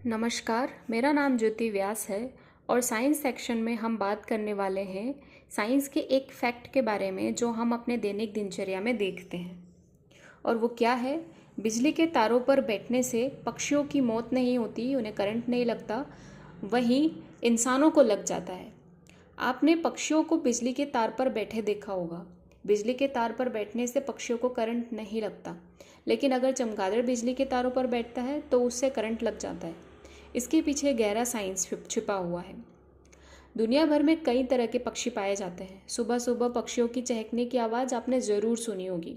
नमस्कार, मेरा नाम ज्योति व्यास है और साइंस सेक्शन में हम बात करने वाले हैं साइंस के एक फैक्ट के बारे में जो हम अपने दैनिक दिनचर्या में देखते हैं। और वो क्या है? बिजली के तारों पर बैठने से पक्षियों की मौत नहीं होती, उन्हें करंट नहीं लगता, वहीं इंसानों को लग जाता है। आपने पक्षियों को बिजली के तार पर बैठे देखा होगा। बिजली के तार पर बैठने से पक्षियों को करंट नहीं लगता, लेकिन अगर चमगादड़ बिजली के तारों पर बैठता है तो उससे करंट लग जाता है। इसके पीछे गहरा साइंस छिपा हुआ है। दुनिया भर में कई तरह के पक्षी पाए जाते हैं। सुबह सुबह पक्षियों की चहकने की आवाज़ आपने ज़रूर सुनी होगी।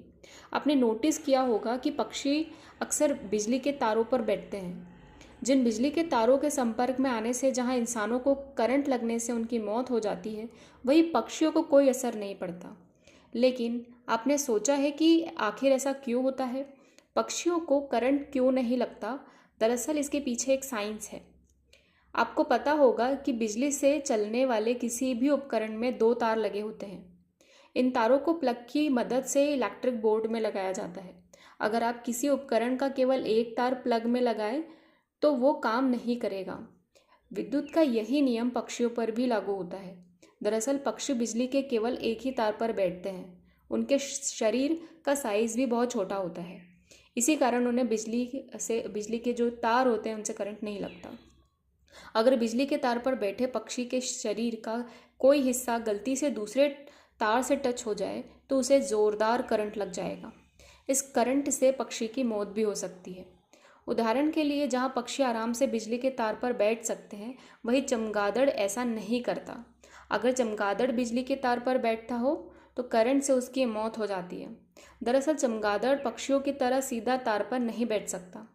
आपने नोटिस किया होगा कि पक्षी अक्सर बिजली के तारों पर बैठते हैं। जिन बिजली के तारों के संपर्क में आने से जहां इंसानों को करंट लगने से उनकी मौत हो जाती है, वही पक्षियों को कोई असर नहीं पड़ता। लेकिन आपने सोचा है कि आखिर ऐसा क्यों होता है? पक्षियों को करंट क्यों नहीं लगता? दरअसल इसके पीछे एक साइंस है। आपको पता होगा कि बिजली से चलने वाले किसी भी उपकरण में दो तार लगे होते हैं। इन तारों को प्लग की मदद से इलेक्ट्रिक बोर्ड में लगाया जाता है। अगर आप किसी उपकरण का केवल एक तार प्लग में लगाएं तो वो काम नहीं करेगा। विद्युत का यही नियम पक्षियों पर भी लागू होता है। दरअसल पक्षी बिजली के केवल एक ही तार पर बैठते हैं। उनके शरीर का साइज भी बहुत छोटा होता है। इसी कारण उन्हें बिजली के जो तार होते हैं उनसे करंट नहीं लगता। अगर बिजली के तार पर बैठे पक्षी के शरीर का कोई हिस्सा गलती से दूसरे तार से टच हो जाए तो उसे ज़ोरदार करंट लग जाएगा। इस करंट से पक्षी की मौत भी हो सकती है। उदाहरण के लिए, जहां पक्षी आराम से बिजली के तार पर बैठ सकते हैं, वही चमगादड़ ऐसा नहीं करता। अगर चमगादड़ बिजली के तार पर बैठता हो तो करंट से उसकी मौत हो जाती है। दरअसल चमगादड़ पक्षियों की तरह सीधा तार पर नहीं बैठ सकता,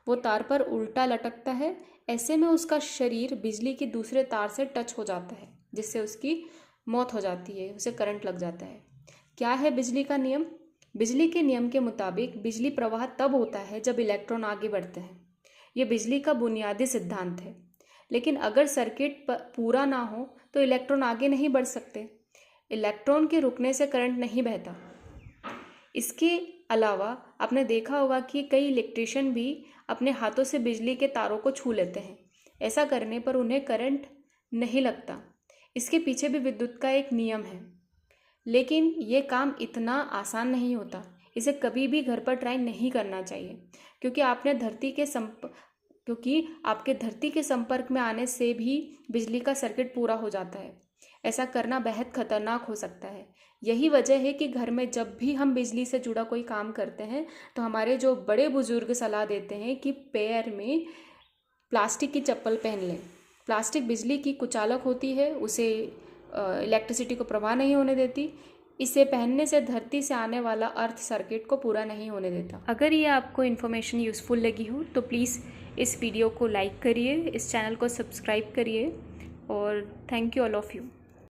वो तार पर उल्टा लटकता है। ऐसे में उसका शरीर बिजली के दूसरे तार से टच हो जाता है, जिससे उसकी मौत हो जाती है, उसे करंट लग जाता है। क्या है बिजली का नियम? बिजली के नियम के मुताबिक बिजली प्रवाह तब होता है जब इलेक्ट्रॉन आगे बढ़ते हैं। ये बिजली का बुनियादी सिद्धांत है। लेकिन अगर सर्किट पूरा ना हो तो इलेक्ट्रॉन आगे नहीं बढ़ सकते। इलेक्ट्रॉन के रुकने से करंट नहीं बहता। इसके अलावा आपने देखा होगा कि कई इलेक्ट्रिशियन भी अपने हाथों से बिजली के तारों को छू लेते हैं। ऐसा करने पर उन्हें करंट नहीं लगता। इसके पीछे भी विद्युत का एक नियम है। लेकिन ये काम इतना आसान नहीं होता। इसे कभी भी घर पर ट्राई नहीं करना चाहिए, क्योंकि आपके धरती के संपर्क में आने से भी बिजली का सर्किट पूरा हो जाता है। ऐसा करना बेहद खतरनाक हो सकता है। यही वजह है कि घर में जब भी हम बिजली से जुड़ा कोई काम करते हैं तो हमारे जो बड़े बुजुर्ग सलाह देते हैं कि पैर में प्लास्टिक की चप्पल पहन लें। प्लास्टिक बिजली की कुचालक होती है, उसे इलेक्ट्रिसिटी को प्रवाह नहीं होने देती। इसे पहनने से धरती से आने वाला अर्थ सर्किट को पूरा नहीं होने देता। अगर ये आपको इन्फॉर्मेशन यूज़फुल लगी हो तो प्लीज़ इस वीडियो को लाइक करिए, इस चैनल को सब्सक्राइब करिए और thank you all of you.